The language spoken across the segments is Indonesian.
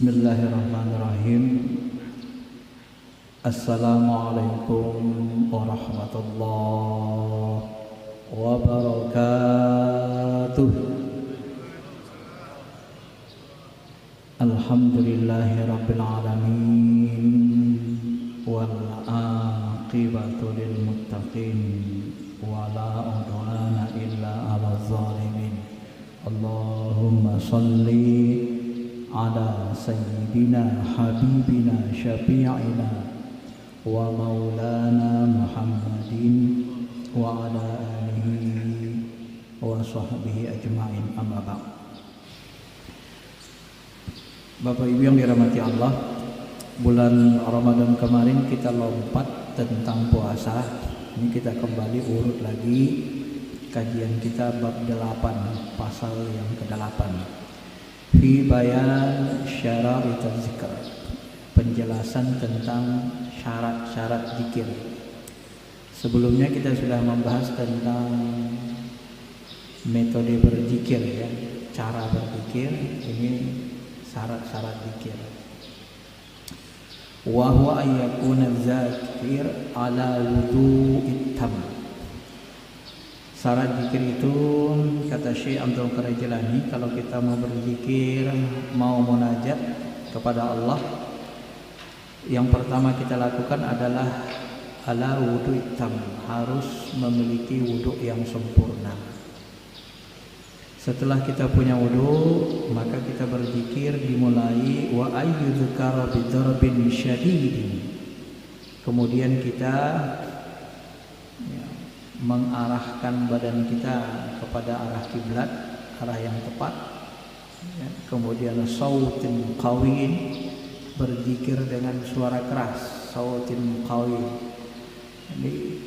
Bismillahirrahmanirrahim. Assalamualaikum warahmatullahi wabarakatuh. Alhamdulillahi rabbil alamin wal aqibatu lil muttaqin wala udwana illa 'alal zalimin. Allahumma shalli ala sayyidina habibina syafi'ina wa maulana Muhammadin wa ala alihi wa sahbihi ajma'in, amma ba'd. Bapak Ibu yang dirahmati Allah, bulan Ramadan kemarin kita lompat tentang puasa. Ini kita kembali urut lagi kajian kita bab 8, pasal yang ke-8. Fi bayan syarat zikr, penjelasan tentang syarat-syarat zikir. Sebelumnya kita sudah membahas tentang metode berzikir, ya, cara berzikir. Ini syarat-syarat zikir. Wa huwa ayyakuna zakir ala wudu'it tam. Syarat zikir itu, kata Syekh Abdul Qadir Jilani, kalau kita mau berzikir, mau munajat kepada Allah, yang pertama kita lakukan adalah ala wudu' tam, harus memiliki wudu' yang sempurna. Setelah kita punya wudu, maka kita berzikir dimulai wa ayyudzkara bidarbin syadidin. Kemudian kita mengarahkan badan kita kepada arah kiblat, arah yang tepat, ya. Kemudian sautin qawiin, berzikir dengan suara keras, sautin qawiin. Jadi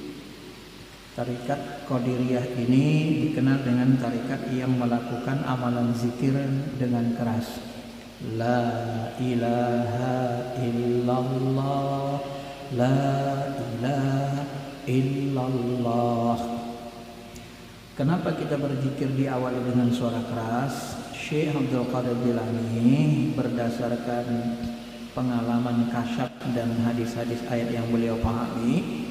tarikat Qadiriyah ini dikenal dengan tarikat yang melakukan amalan zikir dengan keras. La ilaha illallah, la ilaha illallah. Kenapa kita berzikir diawali dengan suara keras? Syekh Abdul Qadir Jilani berdasarkan pengalaman kasyaf dan hadis-hadis ayat yang beliau pahami,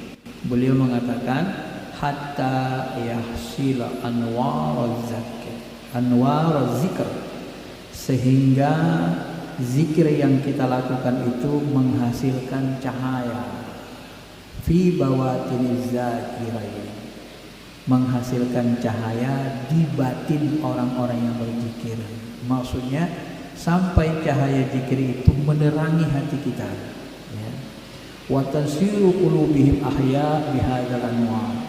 beliau mengatakan hatta yahsila anwaruz zikr, sehingga zikir yang kita lakukan itu menghasilkan cahaya. Fi bawatiniz zakirain, menghasilkan cahaya di batin orang-orang yang berzikir. Maksudnya sampai cahaya zikir itu menerangi hati kita, ya. Wa tasiru qulubihim ahya bihadzal anwar.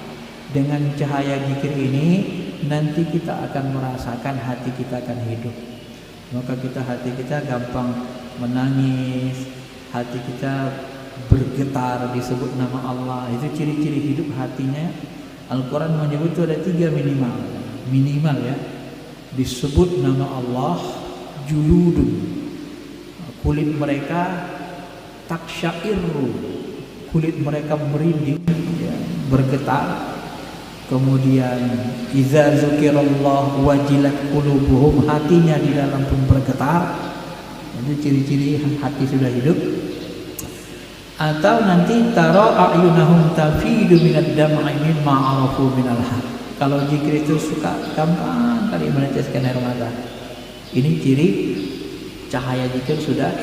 Dengan cahaya zikir ini nanti kita akan merasakan hati kita akan hidup. Maka hati kita gampang menangis, hati kita bergetar disebut nama Allah. Itu ciri-ciri hidup hatinya. Al-Quran menyebut itu ada 3 minimal, ya. Disebut nama Allah, juludun, kulit mereka taksyairu, kulit mereka merinding, ya, bergetar. Kemudian iza zukirallah wajilat qulubuhum, hatinya di dalam pun bergetar. Itu ciri-ciri hati sudah hidup. Atau nanti taro a'yunahum tafidu minad dam'i mimma 'arafu minal haq. Kalau zikir itu suka gampang kali meneteskan air mata. Ini ciri cahaya zikir sudah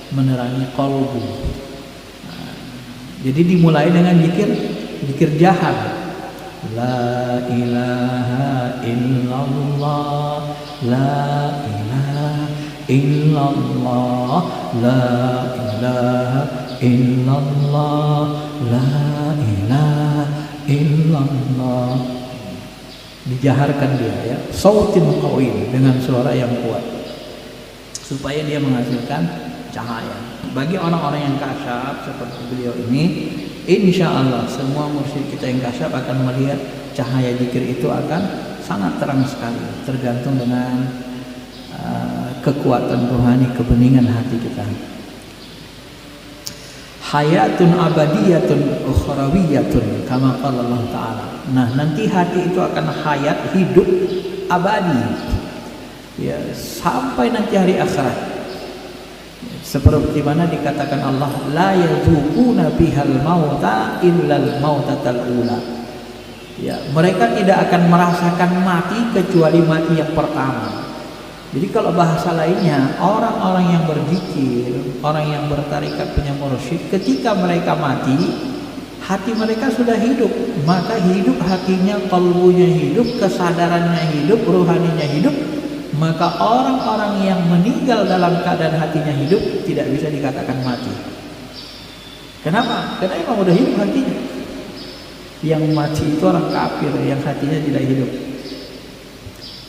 menerangi qalbu. Jadi dimulai dengan zikir jahar. La ilaha illallah, la ilaha illallah, la ilaha illallah, la ilaha illallah. Dijaharkan dia, ya, sautin qawin, dengan suara yang kuat, supaya dia menghasilkan cahaya. Bagi orang-orang yang kasyaf seperti beliau ini, insya Allah semua mursyid kita yang kasyaf akan melihat cahaya zikir itu akan sangat terang sekali, tergantung dengan kekuatan rohani, kebeningan hati kita. Hayatun abadiyatun ukhrawiyatun kama qala Allah Ta'ala. Nah, nanti hati itu akan hayat, hidup abadi, ya, sampai nanti hari akhirat. Seperti mana dikatakan Allah, la yazuquna bihal mauta illal mautatal ula. Ya, mereka tidak akan merasakan mati kecuali mati yang pertama. Jadi kalau bahasa lainnya, orang-orang yang berzikir, orang yang bertarikat punya mursyid, ketika mereka mati, hati mereka sudah hidup, maka hidup hatinya, kalbunya hidup, kesadarannya hidup, ruhaninya hidup. Maka orang-orang yang meninggal dalam keadaan hatinya hidup tidak bisa dikatakan mati. Kenapa? Karena memang udah hidup hatinya. Yang mati itu orang kafir, yang hatinya tidak hidup.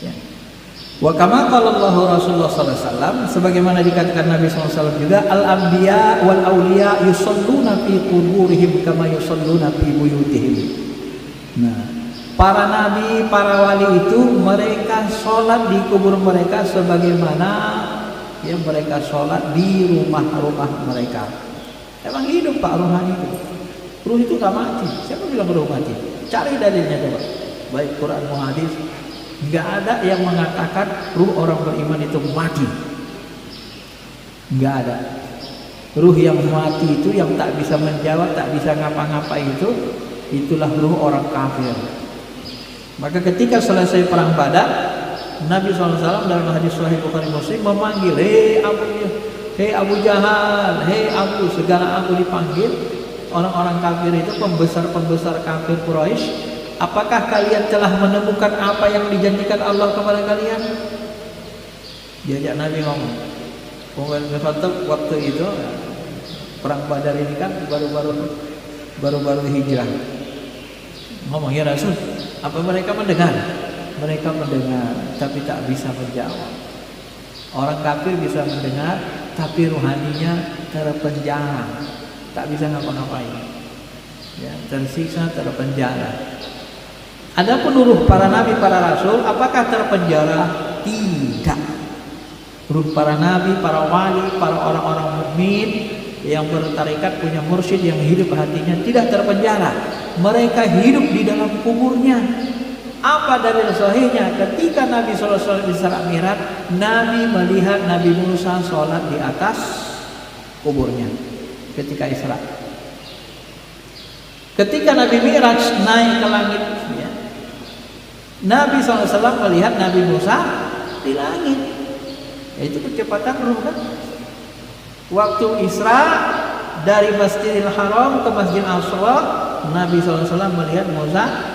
Ya. Wa kama qala Allah Rasulullah sallallahu alaihi wasallam, sebagaimana dikatakan Nabi sallallahu alaihi wasallam juga, al-anbiya wal auliya yusalluna fi quburihim kama yusalluna fi buyutihim. Nah, para nabi, para wali itu mereka sholat di kubur mereka sebagaimana ya mereka sholat di rumah-rumah mereka. Emang hidup Pak ruhani itu. Ruh itu gak mati. Siapa bilang ruh mati? Cari dalilnya coba. Baik Quran maupun hadis, nggak ada yang mengatakan ruh orang beriman itu mati. Nggak ada. Ruh yang mati itu, yang tak bisa menjawab, tak bisa ngapa-ngapa itu, itulah ruh orang kafir. Maka ketika selesai perang Badar, Nabi SAW dalam hadis Sahih Bukhari Muslim memanggil, hei Abu Jahal, hei Abu, segala Abu dipanggil. Orang-orang kafir itu, pembesar-pembesar kafir Quraisy, apakah kalian telah menemukan apa yang dijanjikan Allah kepada kalian? Diajak Nabi ngomong. Waktu itu perang Badar ini kan baru-baru hijrah. Ngomong, ya Rasul, apa mereka mendengar? Mereka mendengar, tapi tak bisa menjawab. Orang kafir bisa mendengar, tapi ruhaninya terpenjara, tak bisa ngapa-ngapain. Ya, tersiksa, terpenjara. Adapun ruh para nabi, para rasul, apakah terpenjara? Tidak. Ruh para nabi, para wali, para orang-orang mukmin yang bertarikat, punya mursyid, yang hidup hatinya tidak terpenjara. Mereka hidup di dalam kuburnya. Apa dalil sahihnya? Ketika Nabi SAW Isra Mi'raj, Nabi melihat Nabi Musa sholat di atas kuburnya ketika Isra. Ketika Nabi Mi'raj naik ke langit, ya, Nabi SAW melihat Nabi Musa di langit. Itu kecepatan ruh kan? Waktu Isra dari Masjidil Haram ke Masjid Al-Aqsa, Nabi SAW melihat Musa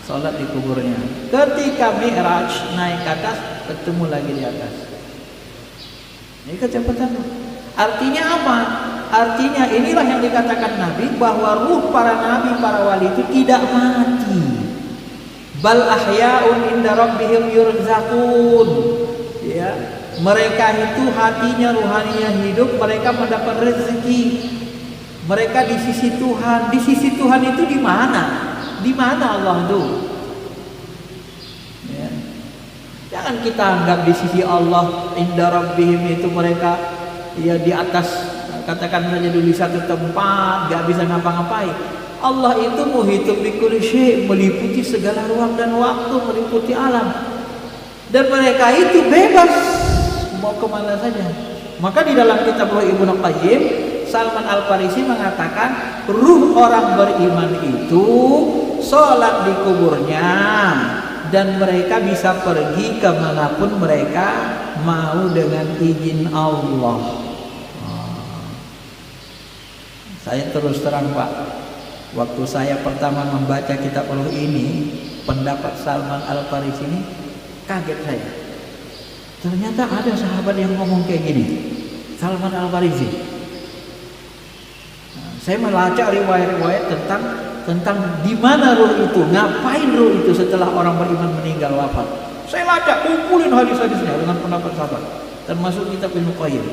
sholat di kuburnya. Ketika Mi'raj naik ke atas, ketemu lagi di atas. Ini kecepatan. Artinya apa? Artinya inilah yang dikatakan Nabi, bahwa ruh para nabi, para wali itu tidak mati. Bal ahya'un inda rabbihim yurzaqun. Ya, mereka itu hatinya, ruhaninya hidup, mereka mendapat rezeki. Mereka di sisi Tuhan. Di sisi Tuhan itu di mana? Di mana Allah itu? Ya. Jangan kita anggap di sisi Allah inda rabbihim itu mereka ya di atas, katakan saja dulu di satu tempat, gak bisa ngapa-ngapain. Allah itu muhitu bikulli syai', meliputi segala ruang dan waktu, meliputi alam. Dan mereka itu bebas mau kemana saja. Maka di dalam kitab Ruh Ibnu Qayyim, Salman Al-Farisi mengatakan ruh orang beriman itu sholat di kuburnya, dan mereka bisa pergi kemanapun mereka mau dengan izin Allah. Saya terus terang Pak, waktu saya pertama membaca kitab Ruh ini, pendapat Salman Al-Farisi ini, kaget saya. Ternyata ada sahabat yang ngomong kayak gini, Salman Al-Farisi. Saya melacak riwayat-riwayat tentang di mana ruh itu, ngapain ruh itu setelah orang beriman meninggal wafat. Saya lacak, kumpulin hadis-hadisnya dengan pendapat sahabat, termasuk kitab Ibnu Qayyim.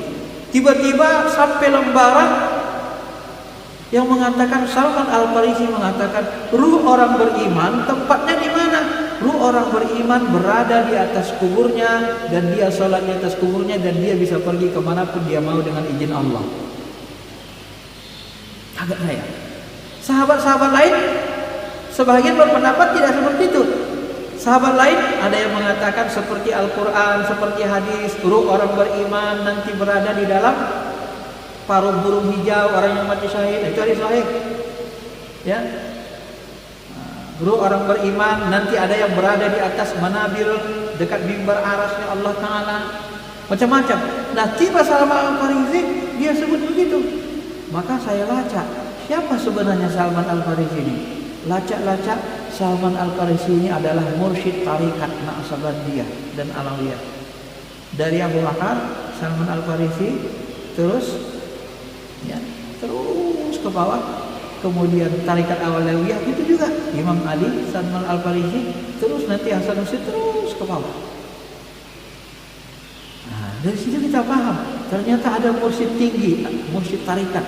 Tiba-tiba sampai lembaran yang mengatakan, Salman Al-Farisi mengatakan ruh orang beriman tempatnya di mana? Ruh orang beriman berada di atas kuburnya, dan dia sholat di atas kuburnya, dan dia bisa pergi kemanapun dia mau dengan izin Allah. Kaget saya. Sahabat-sahabat lain sebagian berpendapat tidak seperti itu. Sahabat lain ada yang mengatakan seperti Al-Quran, seperti hadis, ruh orang beriman nanti berada di dalam paruh burung hijau orang yang mati syahid. Itu hadis sahih. Ya. Ruh orang beriman nanti ada yang berada di atas manabil dekat mimbar arasnya Allah Ta'ala. Macam-macam. Nah, tiba Salman Al-Farisi, dia sebut begitu. Maka saya lacak, siapa sebenarnya Salman Al-Farisi ini? Lacak-lacak, Salman Al-Farisi ini adalah mursyid tarikat Naqsabandiyah dan Alawiyah. Dari Abu Bakar, Salman Al-Farisi, terus ke bawah. Kemudian tarikat Alawiyah itu juga Imam Ali, Salman Al-Farisi, terus nanti Hasan Husain, terus ke bawah. Nah, dari situ kita paham ternyata ada mursyid tinggi, mursyid tarikat,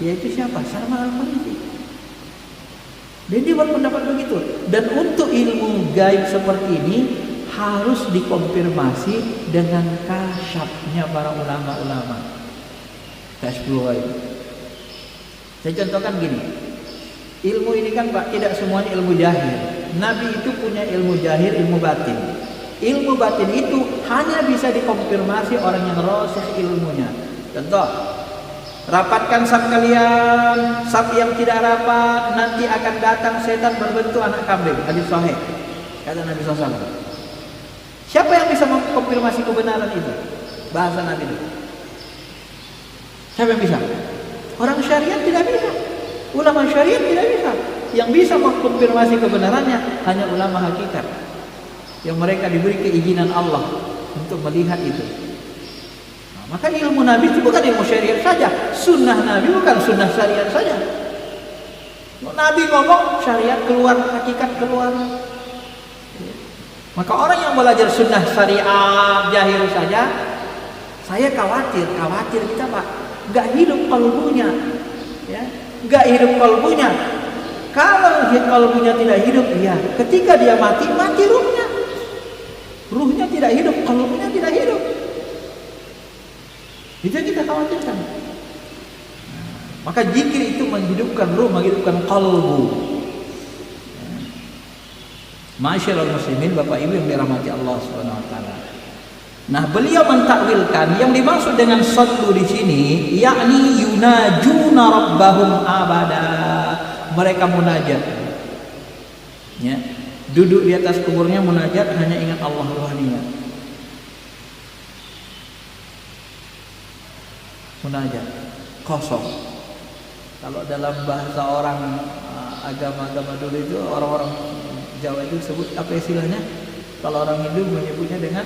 yaitu siapa? Salman Al-Farisi. Dan dia berpendapat begitu. Dan untuk ilmu gaib seperti ini harus dikonfirmasi dengan kasyafnya para ulama-ulama. Kasyful ghaib. Saya contohkan gini. Ilmu ini kan Pak, tidak semuanya ilmu jahil. Nabi itu punya ilmu jahil, ilmu batin. Ilmu batin itu hanya bisa dikonfirmasi orang yang rasikh ilmunya. Contoh, rapatkan saf kalian, saf yang tidak rapat nanti akan datang setan berbentuk anak kambing. Hadis sahih kata Nabi SAW. Siapa yang bisa mengkonfirmasi kebenaran itu? Bahasa Nabi itu. Siapa yang bisa? Orang syariat tidak bisa. Ulama syariat tidak bisa. Yang bisa mengkonfirmasi kebenarannya hanya ulama hakikat, yang mereka diberi keizinan Allah untuk melihat itu. Maka ilmu Nabi itu bukan ilmu syariat saja. Sunnah Nabi bukan sunnah syariat saja. Nabi ngomong syariat keluar, hakikat keluar. Maka orang yang belajar sunnah syariat jahil saja, saya khawatir kita Pak, gak hidup kalbunya, ya, gak hidup kalbunya. Kalau kalbunya tidak hidup, ya, ketika dia mati ruhnya. Ruhnya tidak hidup, kalbunya tidak hidup. Itu yang kita khawatirkan. Maka zikir itu menghidupkan ruh, menghidupkan kalbu. Masyaallah muslimin, Bapak Ibu yang dirahmati Allah Subhanahu wa taala. Nah, beliau mentakwilkan yang dimaksud dengan sallu di sini yakni yunajuna rabbahum abada. Mereka munajat. Ya. Duduk di atas kuburnya munajat, hanya ingat Allah rohaninya. Munajat kosong. Kalau dalam bahasa orang agama-agama dulu itu, orang-orang Jawa itu sebut apa istilahnya? Kalau orang Hindu menyebutnya dengan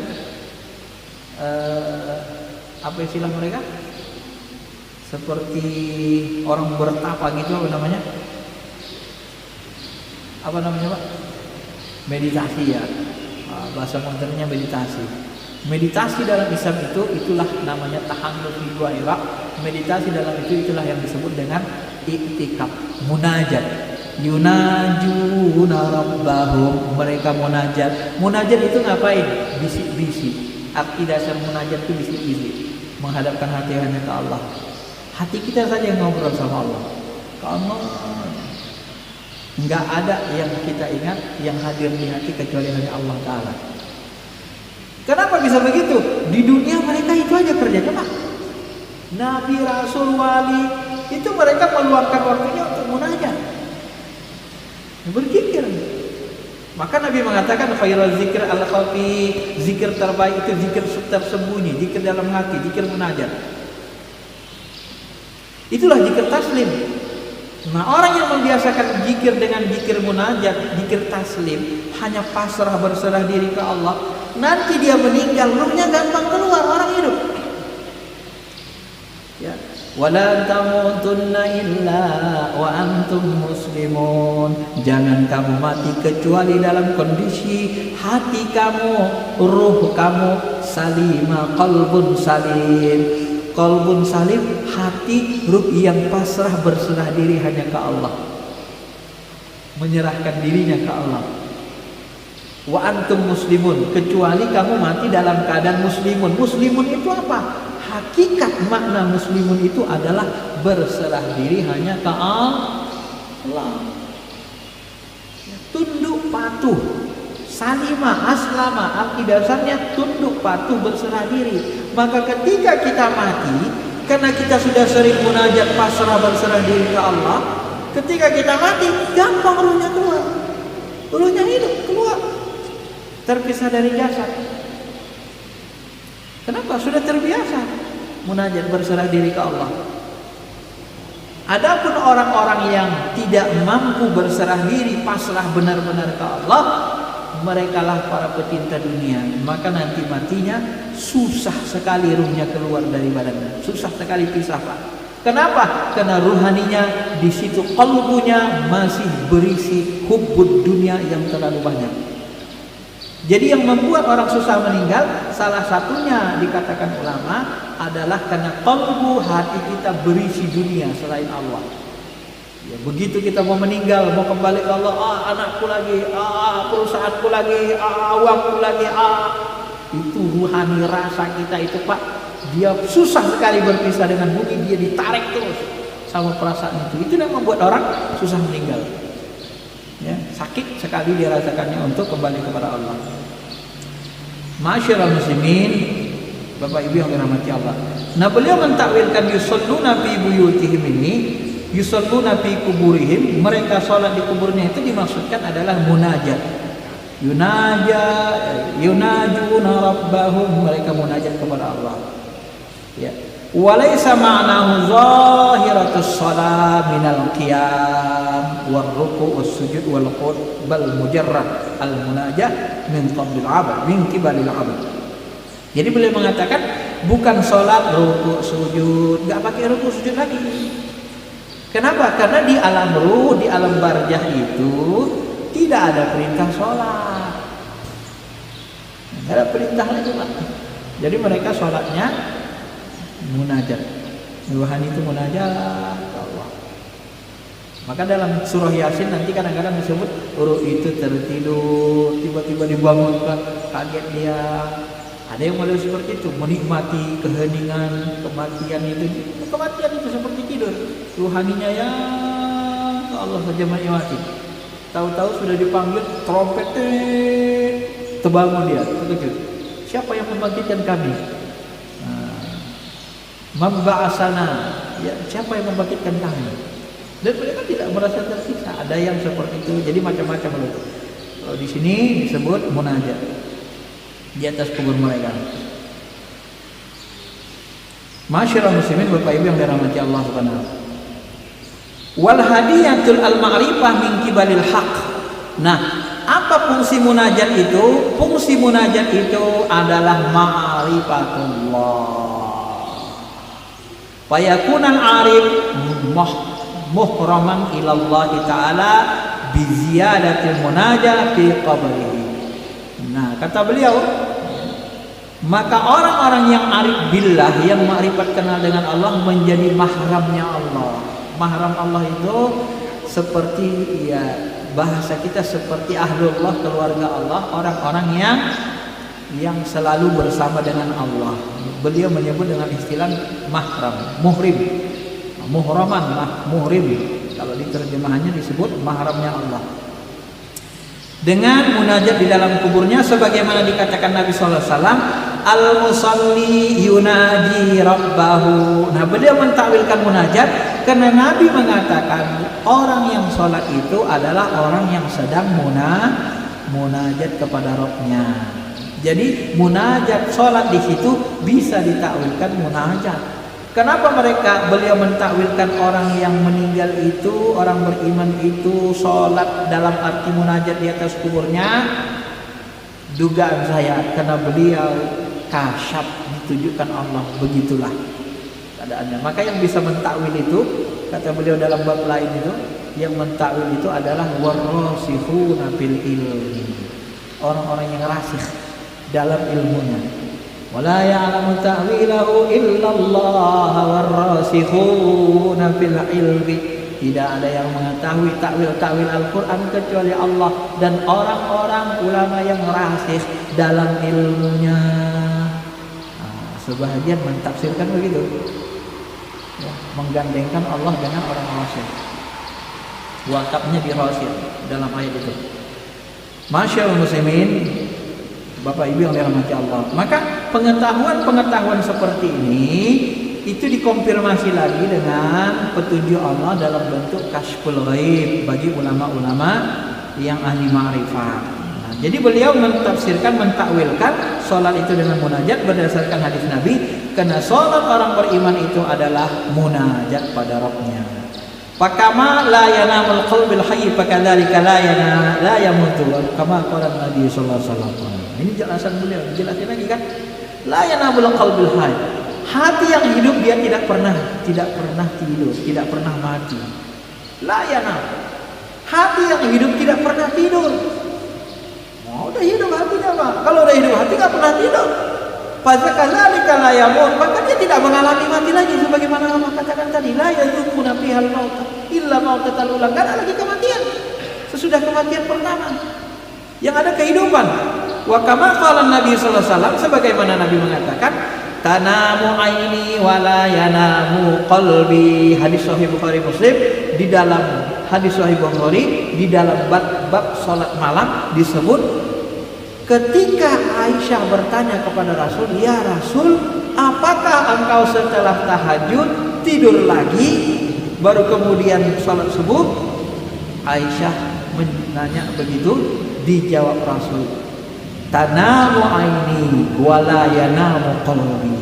apa istilah mereka? Seperti orang bertapa gitu, apa namanya? Apa namanya Pak? Meditasi ya. Bahasa modernnya meditasi. Meditasi dalam Islam itu itulah namanya tahannul fil Iraq. Meditasi dalam itu itulah yang disebut dengan iktikaf, munajat. Yunajuna rabbahum, mereka munajat. Munajat itu ngapain? Bisik-bisik. Arti dasar munajat itu bisik-bisik, menghadapkan hati hanya ke Allah. Hati kita saja yang ngobrol sama Allah. Kamu enggak ada yang kita ingat yang hadir di hati kecuali hanya Allah Ta'ala. Kenapa bisa begitu? Di dunia mereka itu aja kerjanya Pak. Nabi, Rasul, Wali itu mereka meluangkan waktunya untuk munajat, berzikir. Maka Nabi mengatakan khairul zikir al-khafi, zikir terbaik itu zikir tersembunyi, zikir dalam hati, zikir munajat. Itulah zikir taslim. Nah, orang yang membiasakan zikir dengan zikir munajat, zikir taslim, hanya pasrah berserah diri ke Allah, nanti dia meninggal, ruhnya gampang keluar orang hidup. Ya. Wala tamutunna illa wa antum muslimun. Jangan kamu mati kecuali dalam kondisi hati kamu, ruh kamu salimah, qalbun salim. Qalbun salim, hati, ruh yang pasrah berserah diri hanya ke Allah, menyerahkan dirinya ke Allah. Wa antum muslimun, kecuali kamu mati dalam keadaan muslimun. Muslimun itu apa? Hakikat makna muslimun itu adalah berserah diri hanya ke Allah. Tunduk patuh, Salima, aslama, arti dasarnya tunduk, patuh, berserah diri. Maka ketika kita mati, karena kita sudah sering munajat, pasrah, berserah diri ke Allah, ketika kita mati, gampang ruhnya keluar. Ruhnya hidup, keluar. Terpisah dari jasad. Kenapa? Sudah terbiasa munajat, berserah diri ke Allah. Adapun orang-orang yang tidak mampu berserah diri, pasrah benar-benar ke Allah, merekalah para pecinta dunia. Maka nanti matinya susah sekali ruhnya keluar dari badannya, susah sekali pisah, Pak. Kenapa? Karena ruhaninya di situ, qalbunya masih berisi hubbud dunia yang terlalu banyak. Jadi yang membuat orang susah meninggal, salah satunya dikatakan ulama adalah karena qalbu, hati kita berisi dunia selain Allah. Ya, begitu kita mau meninggal, mau kembali ke Allah, anakku lagi, perusahaanku lagi, uangku lagi, itu ruhani rasa kita itu, Pak, dia susah sekali berpisah dengan bumi, dia ditarik terus sama perasaan itu. Itu yang membuat orang susah meninggal. Ya, sakit sekali dirasakannya untuk kembali kepada Allah. Ma'asyiral muslimin, Bapak Ibu yang dirahmati Allah. Nah, beliau mentakwilkan yusalluna fi buyutihim ini, yusalluna fi kuburihim, mereka sholat di kuburnya itu dimaksudkan adalah munajat. Yunajuna rabbahum, mereka munajat kepada Allah. Ya. Walaysa ma'nahu zahiratus shalah minal qiyam war ruku' was sujud wal qud, bal mujarrad al munajah min qablil 'abd, min qibalil 'abd. Jadi beliau mengatakan bukan salat ruku' sujud, enggak pakai ruku' sujud lagi. Kenapa? Karena di alam ruh, di alam barzah itu tidak ada perintah salat. Enggak ada perintah lagi, Pak. Jadi mereka salatnya munajat. Ruhani itu munajat ke Allah. Maka dalam surah Yasin nanti kadang-kadang disebut ruh itu tertidur, tiba-tiba dibangunkan, kaget dia. Ada yang model seperti itu, menikmati keheningan, kematian itu. Kematian itu seperti tidur. Ruhaninya ya Allah saja menikmati. Tahu-tahu sudah dipanggil trompet, terbangun dia, terkejut. Siapa yang membangkitkan kami? Memba'asana, ya, siapa yang membangkitkan kami? Dan mereka tidak merasa tersiksa. Ada yang seperti itu. Jadi macam-macam loh. Kalau di sini disebut munajat di atas kubur mereka. Masyaallah muslimin, Bapak Ibu yang dirahmati Allah Subhanahu wa taala. Wal hadiyatul al ma'rifah min qibalil haq. Nah, apa fungsi munajat itu? Fungsi munajat itu adalah ma'rifatullah. Fayakunal arif muhraman ilallah ta'ala biziyadatil munajah fi qabrihi. Nah, kata beliau, maka orang-orang yang arif billah, yang ma'rifat kenal dengan Allah, menjadi mahramnya Allah. Mahram Allah itu seperti, ya, bahasa kita seperti ahlullah, keluarga Allah, orang-orang yang selalu bersama dengan Allah. Beliau menyebut dengan istilah mahram, muhrim, muhraman, muhrim. Kalau diterjemahannya disebut mahramnya Allah. Dengan munajat di dalam kuburnya, sebagaimana dikatakan Nabi Sallallahu Alaihi Wasallam, al-musalli yunaji rabbahu. Nah, beliau mentakwilkan munajat karena Nabi mengatakan orang yang sholat itu adalah orang yang sedang munajat kepada Rabbnya. Jadi munajat sholat di situ bisa ditakwilkan munajat. Kenapa beliau mentakwilkan orang yang meninggal itu, orang beriman itu sholat dalam arti munajat di atas kuburnya? Dugaan saya karena beliau kasyaf, ditujukan Allah, begitulah keadaannya. Maka yang bisa mentakwil itu, kata beliau dalam bab lain itu, yang mentakwil itu adalah warrasikhuna fil ilmi, orang-orang yang rasikh dalam ilmunya. Wala ya'lamu ta'wilahu illallah warrasikhuna fil ilmi. Tidak ada yang mengetahui takwil Al-Qur'an kecuali Allah dan orang-orang ulama yang rasikh dalam ilmunya. Nah, sebahagian mentafsirkan begitu. Ya, menggandengkan Allah dengan orang rasikh. Wakafnya di rasikh dalam ayat itu. Masyaallah muslimin, Bapak Ibu yang dirahmati Allah. Maka pengetahuan seperti ini itu dikonfirmasi lagi dengan petunjuk Allah dalam bentuk kasyful ghaib bagi ulama-ulama yang ahli ma'rifat. Nah, jadi beliau mentafsirkan, mentakwilkan salat itu dengan munajat berdasarkan hadis Nabi, karena salat orang beriman itu adalah munajat pada Rabbnya. Fakama la yanamul qalbil hayy fakadzalika la yamutu kama qala Nabi sallallahu alaihi wasallam. Ini jelasan beliau, dijelasin lagi kan? La yanamul qalbil hayy. Hati yang hidup dia tidak pernah tidur, tidak pernah mati. La yanam. Hati yang hidup tidak pernah tidur. Oh, udah hidup hatinya, Pak. Kalau udah hidup hati enggak pernah tidur. Fadzakadzalika la yamut, maka dia tidak mengalami mati lagi sebagaimana Allah katakan tadi, la yazuquna fihal maut illa mautatal ula. Enggak ada lagi kematian sesudah kematian pertama. Yang ada kehidupan. Wa kama qala Nabi sallallahu alaihi wasallam, sebagaimana Nabi mengatakan, tanamu aini wala yanamu qalbi. Hadis sahih Bukhari Muslim. Di dalam hadis sahih Bukhari, di dalam bab salat malam disebut, ketika Aisyah bertanya kepada Rasul, "Ya Rasul, apakah engkau setelah tahajud tidur lagi baru kemudian salat subuh?" Aisyah menanya begitu, dijawab Rasul, "Tanamu aini wala yanamu qalbi."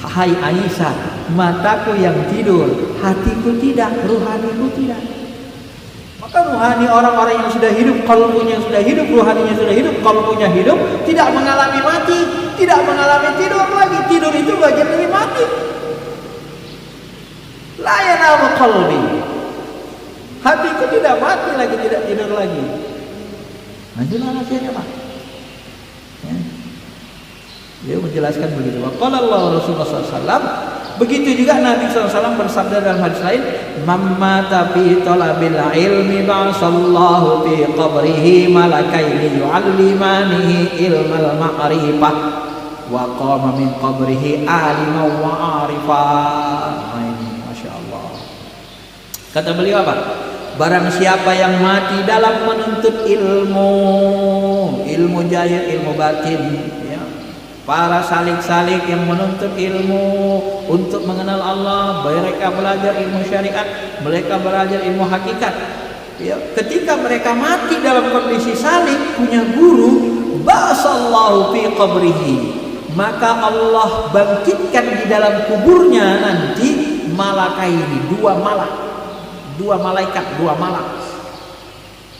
Hai Aisyah, mataku yang tidur, hatiku tidak, ruhaniku tidak. Maka ruhani orang-orang yang sudah hidup, qalbunya sudah hidup, ruhaninya sudah hidup, qalbunya hidup, tidak mengalami mati, tidak mengalami tidur lagi. Tidur itu bagian dari mati. La yanamu qalbi. Hatiku tidak mati lagi, tidak tidur lagi. Nah, itulah rahasianya, Pak. Ya. Dia menjelaskan begitu. Wa qala Allah Rasulullah SAW. Begitu juga Nabi SAW bersabda dalam hadis lain, "Mamma fi talabil ilmi ba'asallahu fi qabrihi malakaini yu'allimanihi ilmal ma'rifah wa qama min qabrihi aliman wa 'arifan." Masya Allah. Kata beliau apa? Barang siapa yang mati dalam menuntut ilmu jahil, ilmu batin, ya. Para salik-salik yang menuntut ilmu untuk mengenal Allah, mereka belajar ilmu syariat, mereka belajar ilmu hakikat. Ya, ketika mereka mati dalam kondisi salik, punya guru, ba'asallahu fi qabrihi, maka Allah bangkitkan di dalam kuburnya nanti malakaini, dua malaikat, dua malak.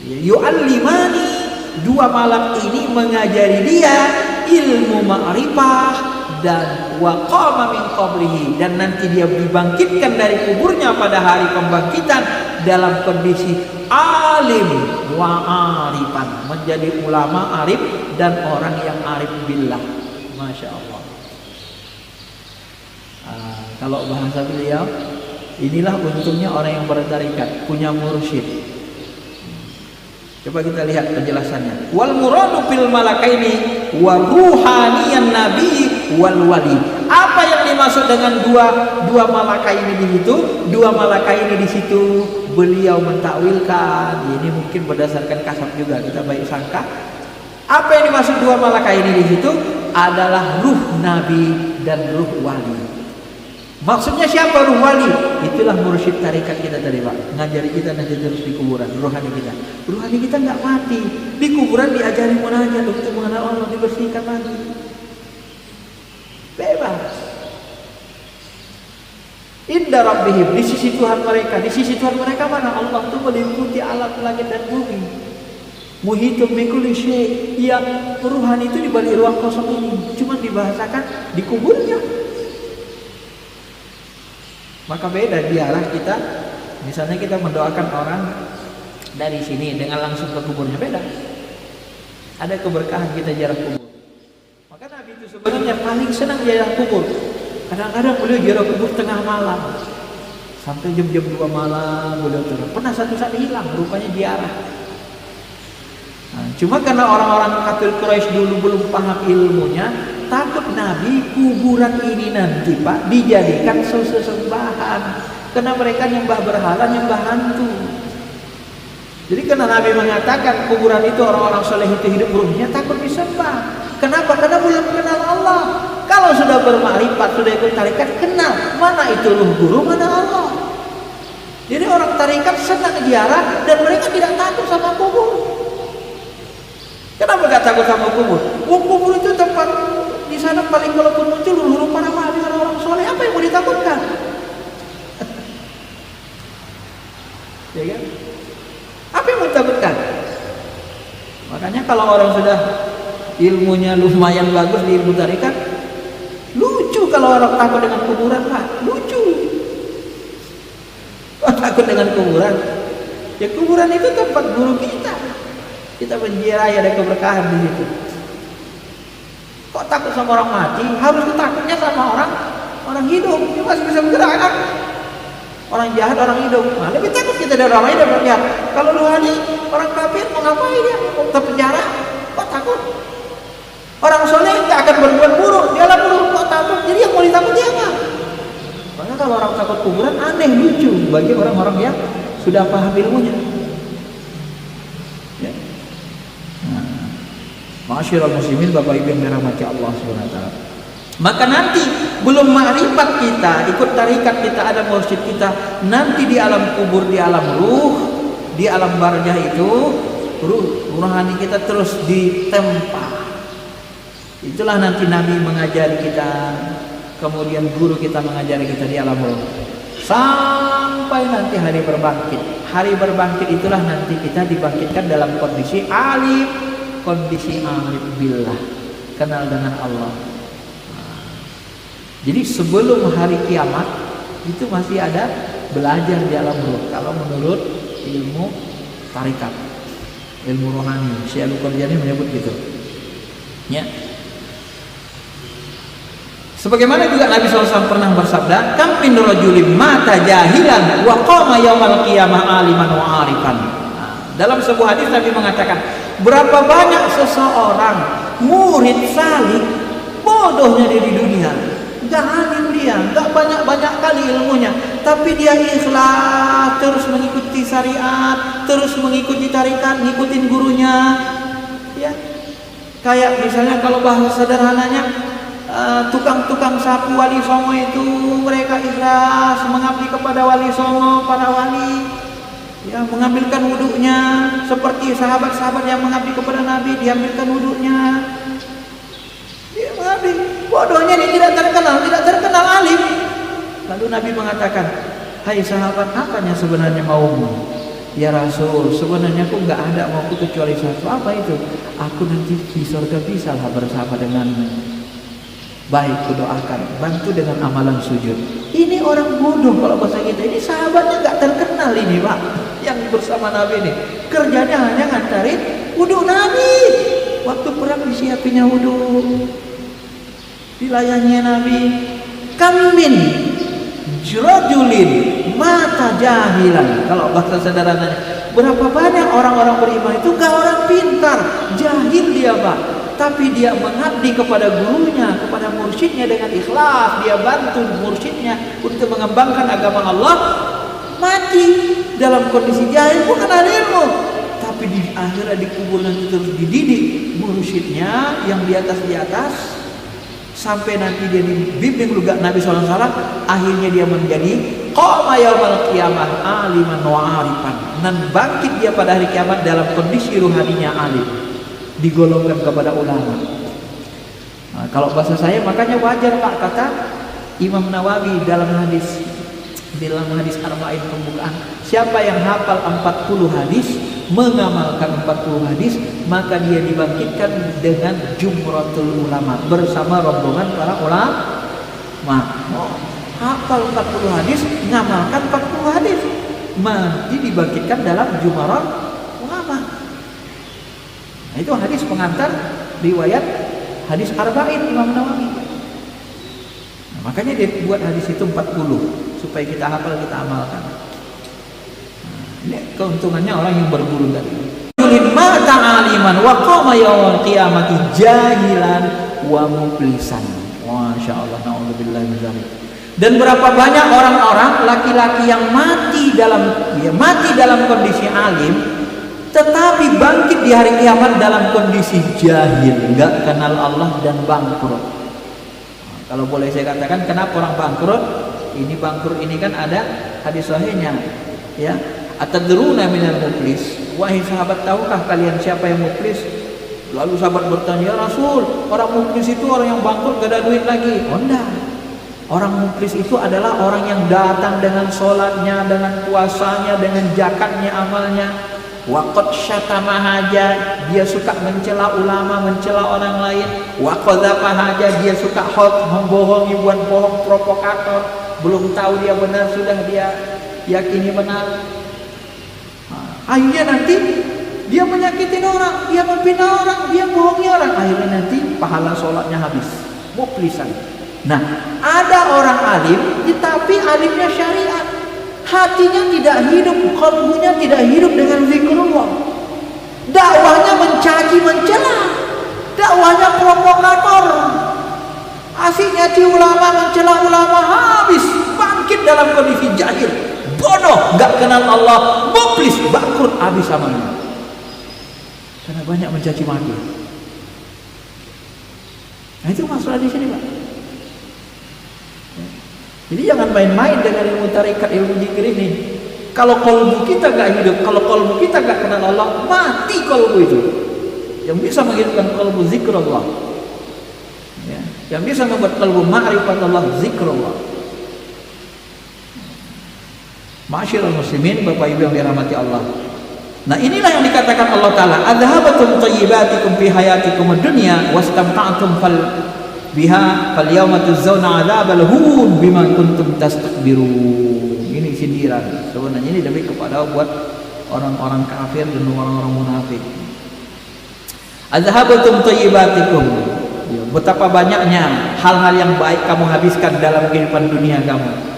Yu'allimani, dua malak ini mengajari dia ilmu ma'rifah dan wa qama min qabrihi, dan nanti dia dibangkitkan dari kuburnya pada hari pembangkitan dalam kondisi alim wa arifan, menjadi ulama arif dan orang yang arif billah. Masya Allah. Kalau bahasa beliau, inilah untungnya orang yang bertarikat, punya mursyid. Coba kita lihat penjelasannya. Wal muradu fil malakaini wa ruhaniyan nabi wal wali. Apa yang dimaksud dengan dua malakaini di situ? Dua malakaini di situ beliau mentakwilkan. Ini mungkin berdasarkan kasab juga, kita baik sangka. Apa yang dimaksud dua malakaini di situ? Adalah ruh nabi dan ruh wali. Maksudnya siapa ruh wali? Itulah mursyid tarikat kita tadi, Pak. Ngajari kita nanti terus di kuburan, rohani kita. Rohani kita nggak mati. Di kuburan diajari munajat untuk mengenal Allah, dibersihkan lagi. Bebas. Inda rabbihim, di sisi Tuhan mereka. Di sisi Tuhan mereka mana? Allah itu meliputi alam langit dan bumi. Muhitum min kulli syai'. Yang rohani itu di balik ruang kosong ini. Cuma dibahasakan di kuburnya. Maka beda dialah kita, misalnya kita mendoakan orang dari sini dengan langsung ke kuburnya, beda. Ada keberkahan kita ziarah kubur. Maka Nabi itu sebenarnya paling senang ziarah kubur. Kadang-kadang beliau ziarah kubur tengah malam, sampai jam-jam 2 malam beliau turun. Pernah satu saat hilang, rupanya ziarah. Nah, cuma karena orang-orang kafir Quraisy dulu belum paham ilmunya, takut Nabi kuburan ini nanti, Pak, dijadikan sesembahan. Karena mereka nyembah berhala, nyembah hantu. Jadi karena Nabi mengatakan kuburan itu orang-orang soleh itu hidup ruhnya takut disembah. Kenapa? Karena belum kenal Allah. Kalau sudah bermakrifat, sudah ikut tarikat, kenal mana itu ruh guru, mana Allah. Jadi orang tarikat senang ziarah dan mereka tidak takut sama kubur. Kenapa gak takut sama kubur? Kubur itu tempat di sana paling kalaupun muncul huru-huru para wali, orang-orang soleh, apa yang mau ditakutkan? Ya kan? Apa yang mau ditakutkan? Makanya kalau orang sudah ilmunya lumayan bagus di ilmu tarikat, lucu kalau orang takut dengan kuburan, Pak. Lucu. Kok takut dengan kuburan? Ya kuburan itu tempat guru kita. Kita menziarahi, ada keberkahan di situ. Kok takut sama orang mati? Harus takutnya sama orang hidup. Dia masih bisa bergerak. Orang jahat, orang hidup. Nah, lebih takut kita dari orang hidup, orang jahat. Kalau rohani, orang kafir mau ngapain dia? Mau terpenjara? Kok takut? Orang soleh nggak akan berbuat buruk. Dialah buruk, kok takut? Jadi yang mau ditakuti apa? Makanya kalau orang takut kuburan aneh, lucu bagi orang-orang yang sudah paham ilmunya. Ya. Nah, Ma'asyiral muslimin, Bapak Ibu yang dirahmati Allah Subhanahu wa taala. Maka nanti belum makrifat kita, ikut tarikat kita, ada mursyid kita, nanti di alam kubur, di alam ruh, di alam barzah itu ruh rohani kita terus ditempa. Itulah nanti Nabi mengajari kita, kemudian guru kita mengajari kita di alam ruh, sampai nanti hari berbangkit. Hari berbangkit itulah nanti kita dibangkitkan dalam kondisi alif, kondisi arif billah, kenal dengan Allah. Jadi sebelum hari kiamat itu masih ada belajar di alam ruh. Kalau menurut ilmu tarikat, ilmu rohani, Syekh Al-Qurjani menyebut gitu. Ya. Sebagaimana juga Nabi SAW pernah bersabda, "Kam min rajulin mata jahilan wa qama yaumal qiyamah aliman wa arifan." Dalam sebuah hadis Nabi mengatakan, berapa banyak seseorang murid salih bodohnya dia di dunia. Gak alim dia, gak banyak-banyak kali ilmunya, tapi dia ikhlas, terus mengikuti syariat, terus mengikuti tarikat, ngikutin gurunya. Ya, kayak misalnya kalau bahasa sederhananya, tukang-tukang sapu wali songo itu mereka ikhlas mengabdi kepada wali songo, para wali. Ya, mengambilkan wudhunya seperti sahabat-sahabat yang mengabdi kepada Nabi, diambilkan wudhunya. Dia mengabdi. Bodohnya ini tidak terkenal alim. Lalu Nabi mengatakan, "Hai sahabat, apa yang sebenarnya maumu?" "Ya Rasul, sebenarnya aku nggak ada mauku kecuali satu." "Apa itu?" "Aku nanti di surga bisa lah bersama denganmu." "Baik, kudoakan, bantu dengan amalan sujud." Ini orang bodoh kalau bahasa kita. Ini sahabatnya nggak terkenal ini, Pak. Yang bersama Nabi ini kerjanya hanya ngantarin wudhu Nabi. Waktu perang disiapinnya wudhu, dilayani Nabi. Kamin rajulin mata jahilan. Kalau bahasa sederhananya, berapa banyak orang-orang beriman itu gak orang pintar, jahil dia, Pak. Tapi dia mengabdi kepada gurunya, kepada mursyidnya dengan ikhlas. Dia bantu mursyidnya untuk mengembangkan agama Allah. Mati dalam kondisi jahil, bukan ahli ilmu, tapi di akhirnya dikubur nanti terus dididik mursyidnya yang di atas sampai nanti dia dibimbing juga Nabi SAW. Akhirnya dia menjadi qama yaumal qiyamah aliman wa arifan, dan bangkit dia pada hari kiamat dalam kondisi ruhaninya alim, digolongkan kepada ulama. Nah, kalau bahasa saya makanya wajar, Pak, kata Imam Nawawi dalam hadis Arba'in pembukaan, siapa yang hafal 40 hadis, mengamalkan 40 hadis, maka dia dibangkitkan dengan jumratul ulama, bersama rombongan para ulama. Hafal 40 hadis, ngamalkan 40 hadis, mati dibangkitkan dalam jumrat ulama. Nah, itu hadis pengantar riwayat hadis Arba'in Imam Nawawi. Nah, makanya dia buat hadis itu 40 supaya kita hafal, kita amalkan. Ini keuntungannya orang yang berguru tadi. Mata aliman wa qama yaumil qiyamati jahilan wa muflisan. Masya Allah, naudzubillah min dzalik. Dan berapa banyak orang-orang laki-laki yang mati dalam kondisi alim, tetapi bangkit di hari kiamat dalam kondisi jahil, nggak kenal Allah dan bangkrut. Kalau boleh saya katakan, kenapa orang bangkrut? Ini bangkrut ini kan ada hadis sahihnya, ya. Atadruna minal muflis? Wahai sahabat, tahukah kalian siapa yang muflis? Lalu sahabat bertanya, ya Rasul, orang muflis itu orang yang bangkrut gak ada duit lagi. Oh enggak. Orang muflis itu adalah orang yang datang dengan sholatnya, dengan puasanya, dengan zakatnya, amalnya. Waqad syatama haja, dia suka mencela ulama, mencela orang lain. Waqadzafa haja, dia suka membohongi, buat bohong, provokator. Belum tahu dia benar, sudah dia yakini benar. Akhirnya nanti dia menyakitin orang, dia membina orang, dia bohongi orang. Akhirnya nanti pahala sholatnya habis, muflisan. Nah, ada orang alim, tetapi alimnya syariat, hatinya tidak hidup, qalbunya tidak hidup dengan zikrullah. Dakwahnya mencaci, mencela, dakwahnya provokator, asiknya di ulama, mencela ulama, habis, bangkit dalam kondisi jahil, bodoh, nggak kenal Allah, muflis, bangkrut, habis amalnya. Karena banyak mencaci maki. Nah, itu masalah di sini, Pak. Jadi jangan main-main dengan ilmu tarekat, ilmu zikir ini. Kalau kalbu kita nggak hidup, kalau kalbu kita nggak kenal Allah, mati kalbu itu. Yang bisa menghidupkan kalbu zikrullah, ya. Yang bisa membuat kalbu ma'rifat Allah, zikrullah. Ma'asyiral muslimin, Bapak Ibu yang dirahmati Allah. Nah, inilah yang dikatakan Allah Ta'ala, adhabatum tayyibatikum fi hayatikum ad-dunya wastamta'tum biha fal yawma tujzauna 'adzabal hun bima kuntum tastakbirun. Ini sindiran. Sebenarnya ini lebih kepada buat orang-orang kafir dan orang-orang munafik. Azhabatum tayyibatikum. Betapa banyaknya hal-hal yang baik kamu habiskan dalam kehidupan dunia kamu.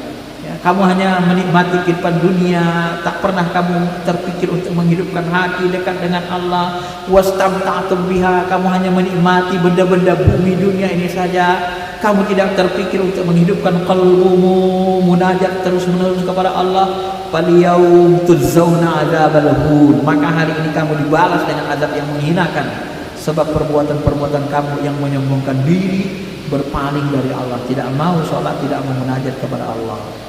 Kamu hanya menikmati kehidupan dunia, tak pernah kamu terpikir untuk menghidupkan hati dekat dengan Allah. Wastamta'tum biha, kamu hanya menikmati benda-benda bumi dunia ini saja. Kamu tidak terpikir untuk menghidupkan qalbumu, munajat terus-menerus kepada Allah. Falyaum tujzauna 'adzabal hun, maka hari ini kamu dibalas dengan azab yang menghinakan, sebab perbuatan-perbuatan kamu yang menyombongkan diri, berpaling dari Allah, tidak mau sholat, tidak mau munajat kepada Allah.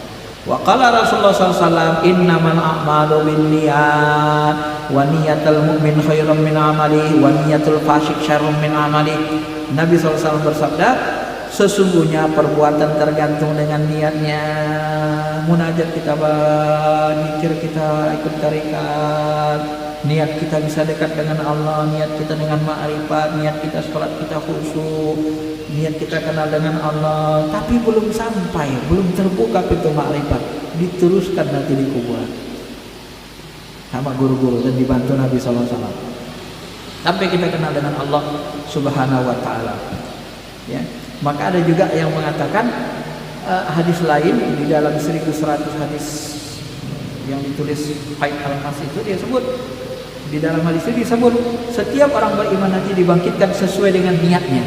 Wa qala Rasulullah SAW, innamal a'malu binniyat wa niyatul mu'min khairum min amali wa niyatul fasik syarrum min amali. Nabi SAW bersabda, sesungguhnya perbuatan tergantung dengan niatnya. Munajat kita, zikir kita, ikut tarekat, niat kita bisa dekat dengan Allah, niat kita dengan ma'rifat, niat kita sholat kita khusyuk, niat kita kenal dengan Allah, tapi belum sampai, belum terbuka pintu ma'rifat, diteruskan nanti di kuburan sama guru-guru dan dibantu Nabi SAW sampai kita kenal dengan Allah Subhanahu wa Ta'ala, ya. Maka ada juga yang mengatakan hadis lain di dalam 1100 hadis yang ditulis Haid Al-Mas itu, dia sebut di dalam hadis itu disebut setiap orang beriman nanti dibangkitkan sesuai dengan niatnya.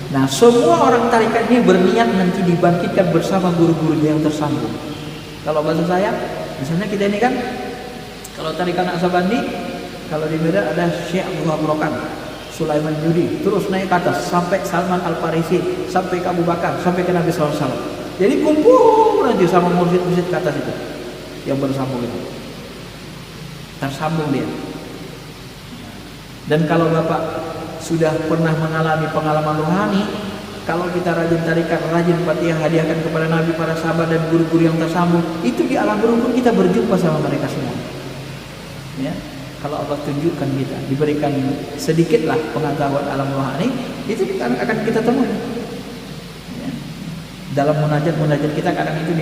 Nah, semua orang tarekat ini berniat nanti dibangkitkan bersama guru-gurunya yang tersambung. Kalau bahasa saya, misalnya kita ini kan, kalau tarekat Naqsabandi, kalau di Medan ada Syekh Abdullah Brokan, Sulaiman Judi, terus naik ke atas sampai Salman Al-Farisi, sampai ke Abu Bakar, sampai ke Nabi SAW. Jadi kumpul nanti sama mursyid-mursyid ke atas itu yang bersambung itu, tersambung dia. Dan kalau Bapak sudah pernah mengalami pengalaman rohani, kalau kita rajin tarikat, rajin Fatihah, hadiahkan kepada Nabi, para sahabat dan guru-guru yang tersambung, itu di alam berhukum kita berjumpa sama mereka semua, ya. Kalau Allah tunjukkan kita, diberikan sedikitlah pengetahuan alam rohani, itu akan kita temui, ya. Dalam munajat kita kadang itu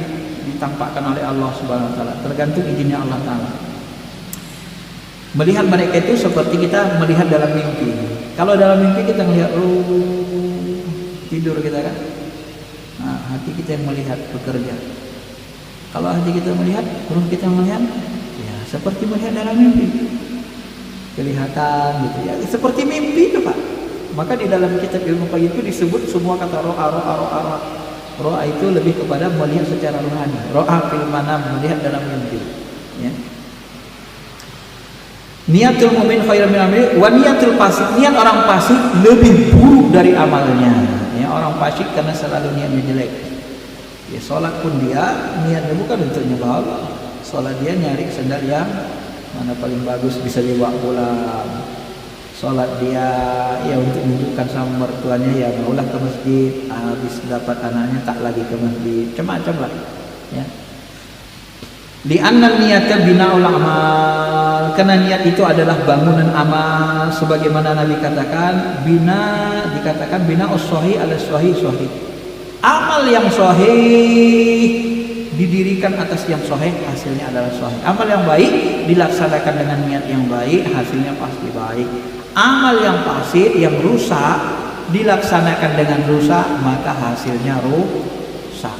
ditampakkan oleh Allah Subhanahu wa Ta'ala, tergantung izinnya Allah Ta'ala. Melihat mereka itu seperti kita melihat dalam mimpi. Kalau dalam mimpi kita melihat tidur kita kan, nah, hati kita yang melihat bekerja. Kalau hati kita melihat, ruh kita melihat, ya seperti melihat dalam mimpi, kelihatan gitu ya, seperti mimpi itu Pak. Maka di dalam kitab ilmu qayyim itu disebut semua kata ro'a. Ro'a itu lebih kepada melihat secara rohani. Ro'a fil manam, melihat dalam mimpi, ya. Niatul mu'min khairun min amali wa niatul fasik, niat orang fasik lebih buruk dari amalnya. Ya, orang fasik karena selalu niatnya jelek. Ya, sholat pun dia niatnya bukan untuk nyembah Allah. Sholat dia nyari sendal yang mana paling bagus bisa dibawa pulang. Sholat dia ya untuk menunjukkan sama mertuanya, ya maulah ke masjid, habis dapat anaknya tak lagi ke masjid, macam-macam lah. Ya. Li'anna niyata bina'ul amal, karena niat itu adalah bangunan amal, sebagaimana Nabi katakan dikatakan bina'us sahih ala sahih. Amal yang sahih didirikan atas yang sahih, hasilnya adalah sahih. Amal yang baik dilaksanakan dengan niat yang baik, hasilnya pasti baik. Amal yang fasid, yang rusak, dilaksanakan dengan rusak, maka hasilnya rusak.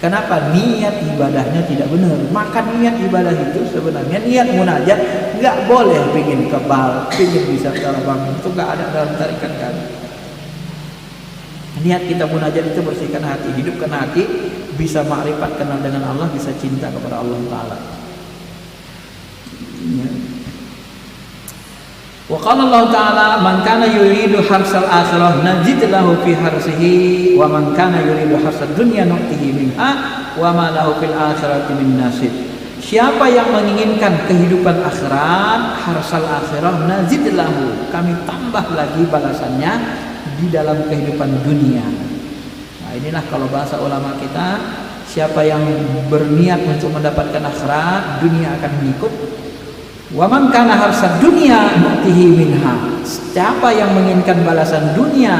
Kenapa? Niat ibadahnya tidak benar. Maka niat ibadah itu sebenarnya niat munajat nggak boleh pingin kebal, pingin bisa terbang, itu nggak ada dalam tarikat kami. Niat kita munajat itu bersihkan hati, hidupkan hati, bisa makrifat, kenal dengan Allah, bisa cinta kepada Allah Taala. Wa qala Allah Ta'ala man kana yuridu harsal akhirah najid lahu fi harsihi wa man kana yuridu harsad dunya nu'tihi minha wa ma lahu fil akhirati min nasib. Siapa yang menginginkan kehidupan akhirat, harsal akhirah, nazid lahu, kami tambah lagi balasannya di dalam kehidupan dunia. Nah, inilah kalau bahasa ulama kita, siapa yang berniat untuk mendapatkan akhirat, dunia akan mengikut. Wa man kana harsad dunya nu'tihi minha. Siapa yang menginginkan balasan dunia,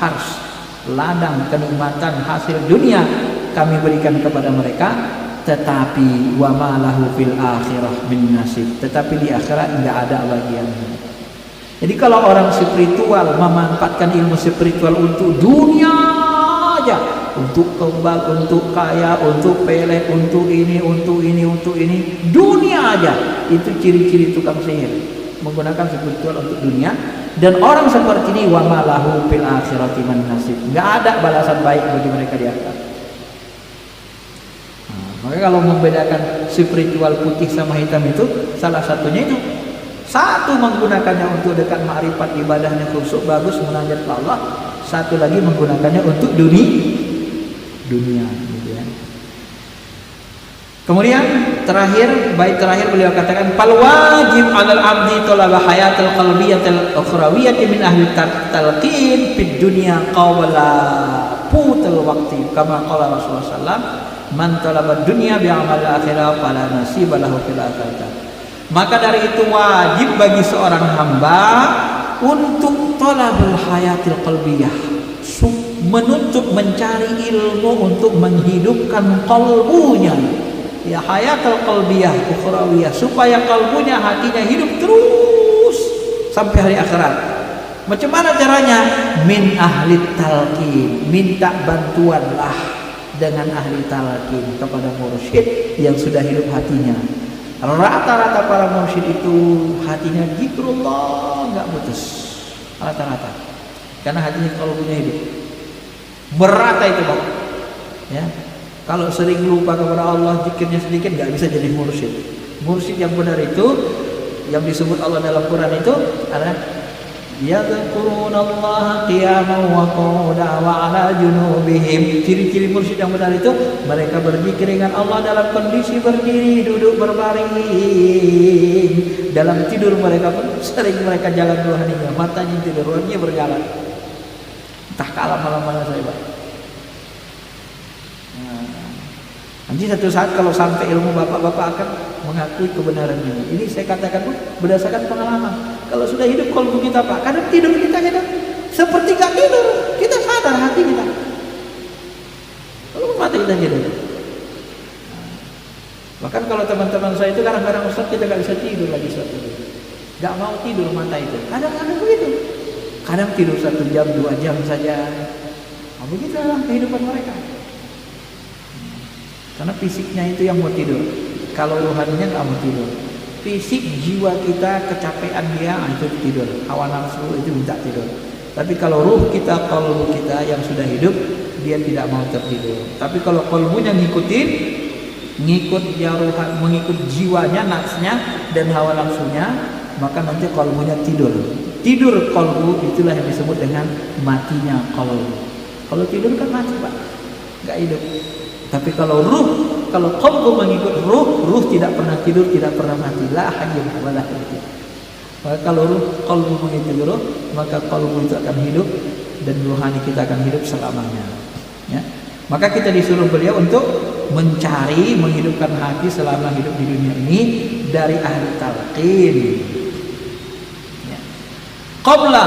hars, ladang kenikmatan hasil dunia, kami berikan kepada mereka, tetapi wa ma lahu fil akhirah min nasib, tetapi di akhirat enggak ada bagiannya. Jadi kalau orang spiritual memanfaatkan ilmu spiritual untuk dunia aja, untuk kebal, untuk kaya, untuk pelet, untuk ini, dunia aja, itu ciri-ciri tukang sihir, menggunakan spiritual untuk dunia. Dan orang seperti ini wa ma lahu fil akhirati min nasib, enggak ada balasan baik bagi mereka di akhirat. Maka kalau membedakan spiritual putih sama hitam itu salah satunya itu. Satu menggunakannya untuk dekat ma'rifat, ibadahnya khusyuk bagus munajat ke Allah. Satu lagi menggunakannya untuk dunia gitu ya. Kemudian bait terakhir beliau katakan fal wajib 'alal 'abdi talaba hayatil qalbiyatil ukhrawiyyati min ahli talqin fid dunya qawla putul waqti kama qala Rasulullah sallallahu alaihi wasallam man talaba dunya bi amal akhirah fala nasiba lahu fil akhirah. Maka dari itu wajib bagi seorang hamba untuk talabul hayatil qalbiyah, menuntut mencari ilmu untuk menghidupkan kalbunya. Ya, hayatul qalbiyah ukhrawiyah, supaya kalbunya, hatinya hidup terus sampai hari akhirat. Macam mana caranya? Min ahli talqin, minta bantuanlah dengan ahli talqin kepada mursyid yang sudah hidup hatinya. Rata-rata para mursyid itu hatinya zikrullah nggak putus, rata-rata, karena hatinya kalbunya hidup. Merata itu Pak. Ya. Kalau sering lupa kepada Allah, zikirnya sedikit, nggak bisa jadi mursyid. Mursyid yang benar itu, yang disebut Allah dalam Quran itu adalah yadhkurunallaha qiyaman wa qu'udan wa 'ala junubihim. Ciri-ciri mursyid yang benar itu, mereka berzikir dengan Allah dalam kondisi berdiri, duduk, berbaring. Dalam tidur mereka pun sering mereka jalan rohaninya, matanya tidur, rohaninya berjalan. Entah kalah malam-malam saya Pak. Nanti satu saat kalau sampai ilmu bapak-bapak akan mengakui kebenaran ini. Ini saya katakan pun berdasarkan pengalaman. Kalau sudah hidup kalbu kita Pak, kadang tidur kita kadang seperti gak tidur, kita sadar hati kita. Kalau mata kita tidur. Bahkan kalau teman-teman saya itu kadang-kadang Ustaz kita gak bisa tidur lagi satu, gak mau tidur mata itu. Kadang-kadang begitu. Kadang tidur 1 jam, 2 jam saja. Nah, begitulah kehidupan mereka. Karena fisiknya itu yang mau tidur. Kalau rohaninya nggak mau tidur. Fisik jiwa kita kecapean dia, itu tidur. Hawa nafsu itu minta tidur. Tapi kalau ruh kita, kalbu kita yang sudah hidup, dia tidak mau tertidur. Tapi kalau kalbunya ngikut jaruhan, mengikut jiwanya, nafsnya dan hawa nafsunya, maka nanti qalbunya tidur. Tidur qalbu itulah yang disebut dengan matinya qalbu. Kalau tidur kan mati Pak, nggak hidup. Tapi kalau ruh, kalau qalbu mengikut ruh, ruh tidak pernah tidur, tidak pernah mati. La hayyun wa la yamuut. Maka kalau ruh, qalbu mengikut ruh, maka qalbu itu akan hidup dan rohani kita akan hidup selamanya. Ya. Maka kita disuruh beliau untuk mencari, menghidupkan hati selama hidup di dunia ini dari ahli talqin. Ya. Qabla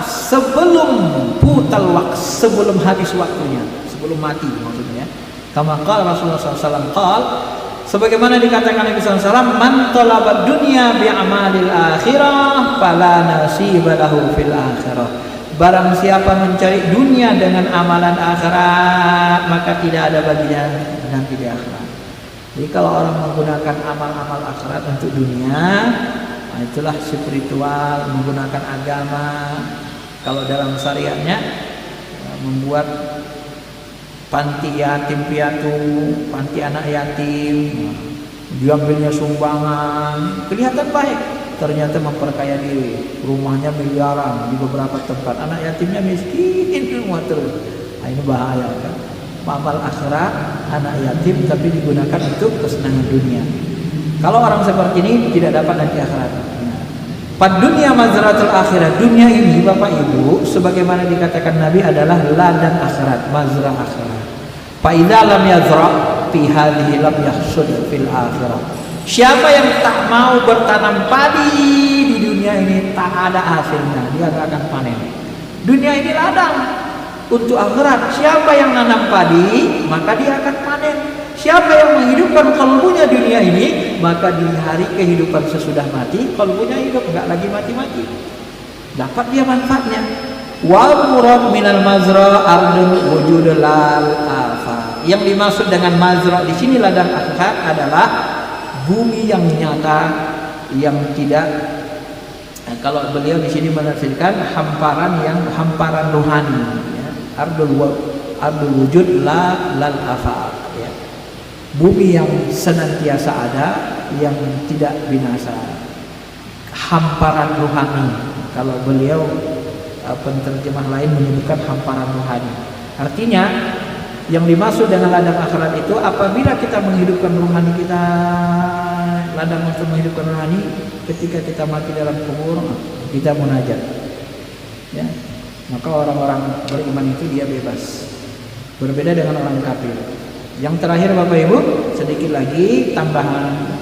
sebelum putal waqt, sebelum habis waktunya, sebelum mati maksudnya. Kama qala Rasulullah SAW sebagaimana dikatakan Nabi SAW, man talabad dunya bi'amalil akhirah fala nasiba lahu fil akhirah. Barang siapa mencari dunia dengan amalan akhirat, maka tidak ada baginya nanti di akhirat. Jadi kalau orang menggunakan amal-amal akhirat untuk dunia, nah itulah spiritual, menggunakan agama. Kalau dalam syariatnya membuat panti yatim piatu, panti anak yatim, diambilnya sumbangan, kelihatan baik, ternyata memperkaya diri, rumahnya miliaran di beberapa tempat, anak yatimnya miskin semua terus. Nah, ini bahaya kan? Amal akhirat, anak yatim tapi digunakan untuk kesenangan dunia. Kalau orang seperti ini tidak dapat nanti akhirat. Pad dunia mazratul akhirat, dunia ini Bapak Ibu sebagaimana dikatakan Nabi adalah ladang akhirat, mazrah akhirat. Fa idza lam yazra fi hadhihi lam yahsud fil akhirah. Siapa yang tak mau bertanam padi di dunia ini tak ada hasilnya, dia tidak akan panen. Dunia ini ladang untuk akhirat. Siapa yang nanam padi maka dia akan panen. Siapa yang menghidupkan kalbunya dunia ini, maka di hari kehidupan sesudah mati, kalbunya hidup, enggak lagi mati-mati. Dapat dia manfaatnya. Wal murad minal mazra ardul wujud lal afa. Yang dimaksud dengan mazra di sini ladang akhirat adalah bumi yang nyata, yang tidak, kalau beliau di sini menafsirkan hamparan yang hamparan rohani, ya. Ardul wujud lal afa. Bumi yang senantiasa ada, yang tidak binasa, hamparan rohani. Kalau beliau penterjemah lain menyebutkan hamparan rohani. Artinya yang dimaksud dengan ladang akhirat itu apabila kita menghidupkan rohani kita, ladang untuk menghidupkan rohani, ketika kita mati dalam kubur kita munajat. Ya, maka orang-orang beriman itu dia bebas. Berbeda dengan orang kafir. Yang terakhir Bapak Ibu, sedikit lagi tambahan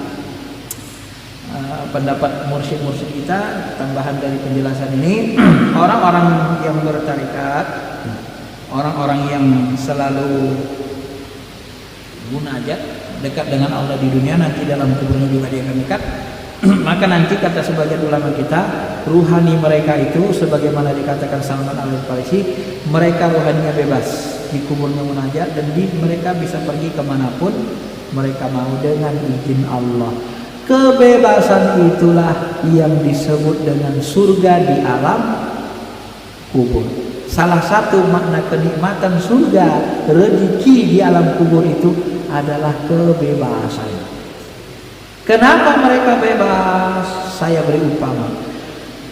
pendapat mursyid-mursyid kita, tambahan dari penjelasan ini. Orang-orang yang bertarikat, orang-orang yang selalu munajat, dekat dengan Allah di dunia, nanti dalam kuburnya juga dia akan dekat. Maka nanti kata sebagian ulama kita, ruhani mereka itu sebagaimana dikatakan Salman Al-Farisi, mereka ruhaninya bebas, di kuburnya munajat, dan mereka bisa pergi kemanapun mereka mau dengan izin Allah. Kebebasan itulah yang disebut dengan surga di alam kubur. Salah satu makna kenikmatan surga, rezeki di alam kubur itu adalah kebebasan. Kenapa mereka bebas? Saya beri upama.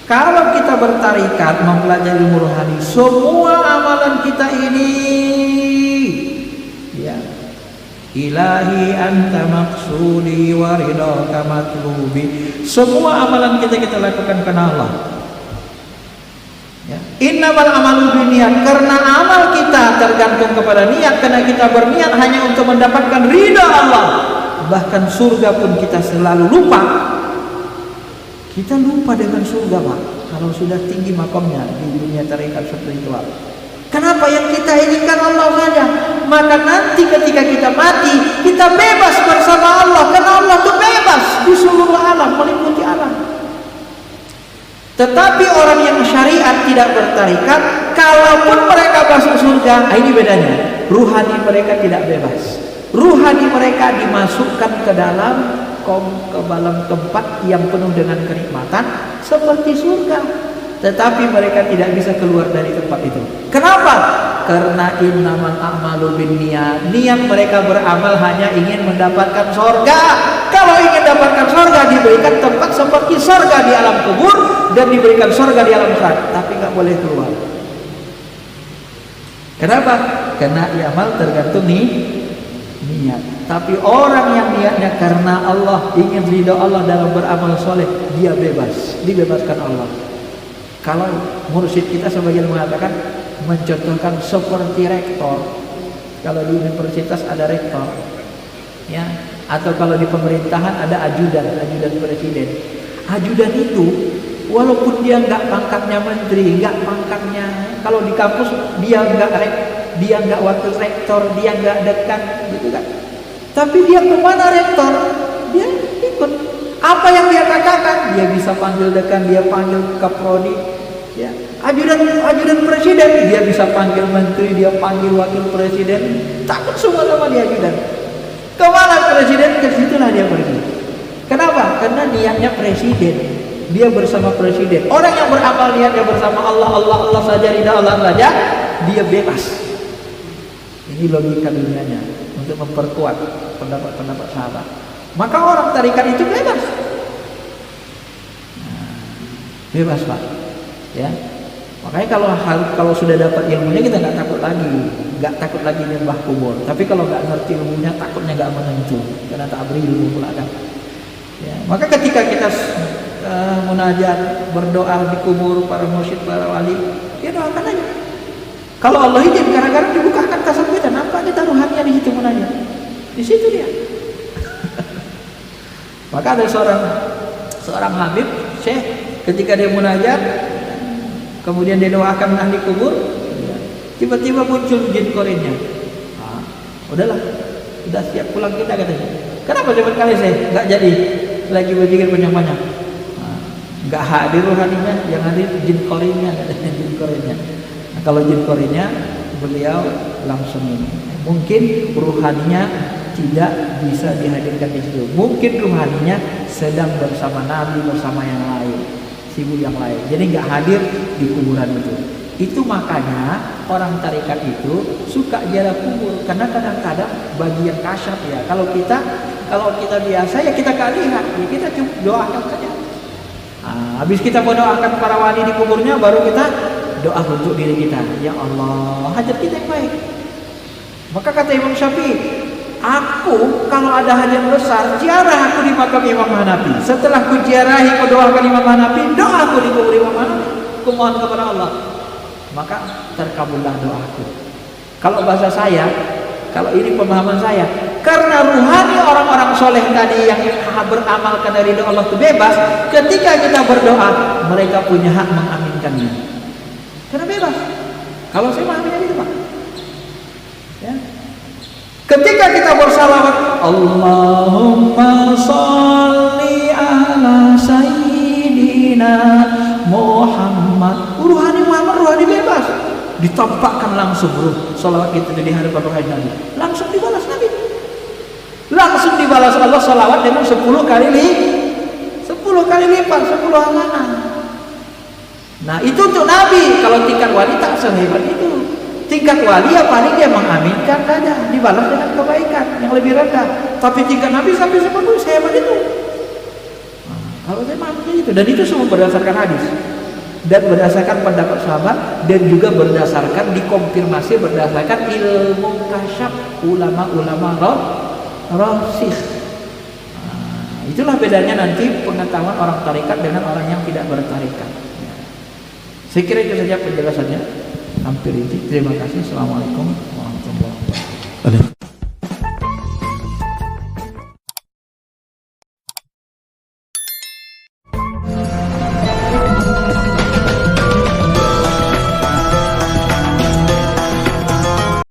Kalau kita bertarikat mempelajari ilmu rohani, semua amalan kita ini, ya, ilahi anta maksudi wa ridhaka matlubi, semua amalan kita lakukan karena Allah. Ya. Innamal amalu binniyat, karena amal kita tergantung kepada niat, karena kita berniat hanya untuk mendapatkan ridha Allah. Bahkan surga pun kita selalu lupa. Kita lupa dengan surga Pak, kalau sudah tinggi makamnya di dunia tarekat spiritual. Kenapa? Yang kita inginkan Allah saja. Maka nanti ketika kita mati, kita bebas bersama Allah, karena Allah itu bebas di seluruh alam, meliputi alam. Tetapi orang yang syariat tidak bertarikat, kalaupun mereka masuk surga, ini bedanya. Ruhani mereka tidak bebas. Ruhani mereka dimasukkan ke dalam tempat yang penuh dengan kenikmatan seperti surga, tetapi mereka tidak bisa keluar dari tempat itu. Kenapa? Karena innamal a'malu binniyat, niat mereka beramal hanya ingin mendapatkan surga. kalau ingin dapatkan surga, diberikan tempat seperti surga di alam kubur dan diberikan surga di alam neraka, tapi nggak boleh keluar. Kenapa? Karena amal tergantung niat. Tapi orang yang niatnya karena Allah, ingin ridho Allah dalam beramal soleh, dia bebas, dibebaskan Allah. Kalau mursyid kita sebagian mengatakan, mencontohkan seperti rektor. Kalau di universitas ada rektor, ya, atau kalau di pemerintahan ada ajudan presiden. Ajudan itu walaupun dia nggak pangkatnya menteri, nggak pangkatnya, kalau di kampus dia nggak wakil rektor, dia nggak dekan, gitu kan. Tapi dia kemana rektor, dia ikut. Apa yang dia katakan, dia bisa panggil dekan, dia panggil kaprodi, ya. Ajudan presiden, dia bisa panggil menteri, dia panggil wakil presiden, takut semua sama dia ajudan. Kemana presiden, ke situlah dia pergi. Kenapa? Karena niatnya presiden, dia bersama presiden. Orang yang beramal niatnya bersama Allah saja, ridha Allah saja, dia bebas. Ini logika dunianya untuk memperkuat pendapat sahabat. Maka orang tarikat itu bebas. Bebas, Pak. Ya. Makanya kalau sudah dapat ilmunya, kita nggak takut lagi nyembah kubur. Tapi kalau nggak ngerti ilmunya, takutnya nggak menentu, karena tak beri ilmu pula kan. Ya. Maka ketika kita munajat, berdoa di kubur para mursyid, para wali, ya doakan aja. Kalau Allah izin, kadang-kadang dibukakan kasabitan, apa kita ruhaninya di situ munajat, di situ dia. Maka ada seorang habib, syekh, ketika dia munajat, kemudian dia doakan ahli kubur, tiba-tiba muncul jin korinnya. Udahlah, udah siap pulang kita, katanya. Kenapa cepat kali saya nggak jadi lagi berpikir banyak-banyak? Nggak hadir ruhaninya, yang hadir jin korinnya, katanya, jin korinnya. Nah, kalau jin korinnya, beliau langsung ini. Mungkin ruhaninya tidak bisa dihadirkan di situ. Mungkin ruhaninya sedang bersama Nabi, bersama yang lain, sibuk yang lain. Jadi nggak hadir di kuburan itu. Itu makanya orang tarikat itu suka ziarah kubur, karena kadang-kadang bagi yang kasyaf ya. Kalau kita biasa ya kita gak lihat, ya kita cuma doakan saja. Habis kita mendoakan para wali di kuburnya, baru kita doa untuk diri kita. Ya Allah, hajat kita yang baik. Maka kata Imam Syafi'i, aku kalau ada hajat besar, ziarah aku di makam Imam Hanafi. Setelah ku ziarahi, ku doakan Imam Hanafi, doa aku di kubur Imam Hanafi, ku mohon kepada Allah, maka terkabullah doaku. Kalau bahasa saya, kalau ini pemahaman saya, karena ruhani orang-orang soleh tadi yang beramal karena ridho Allah itu bebas, ketika kita berdoa, mereka punya hak mengaminkannya. Karena bebas. Kalau saya memahaminya gitu, Pak. Ya. Ketika kita bersalawat, Allahumma sholli ala sayyidina Muhammad, ruhani Muhammad, ruhani bebas, ditampakkan langsung salawat kita di hadapan ruhani Nabi, langsung dibalas Nabi, langsung dibalas Allah salawat dengan 10 kali lipat, 10 halaman. Nah itu untuk Nabi. Kalau tingkat wali tak sehebat itu. Tingkat wali ya paling dia mengaminkan saja, dibalas dengan kebaikan yang lebih rendah. Tapi tingkat Nabi sampai 10 sehebat itu. Kalau saya maksudnya itu, dan itu semua berdasarkan hadis dan berdasarkan pendapat sahabat, dan juga berdasarkan dikonfirmasi berdasarkan ilmu kasyaf ulama-ulama rasikh. Itulah bedanya nanti pengetahuan orang tarikat dengan orang yang tidak bertarikat. Saya kira itu saja penjelasannya, hampir itu. Terima kasih. Assalamualaikum warahmatullahi wabarakatuh.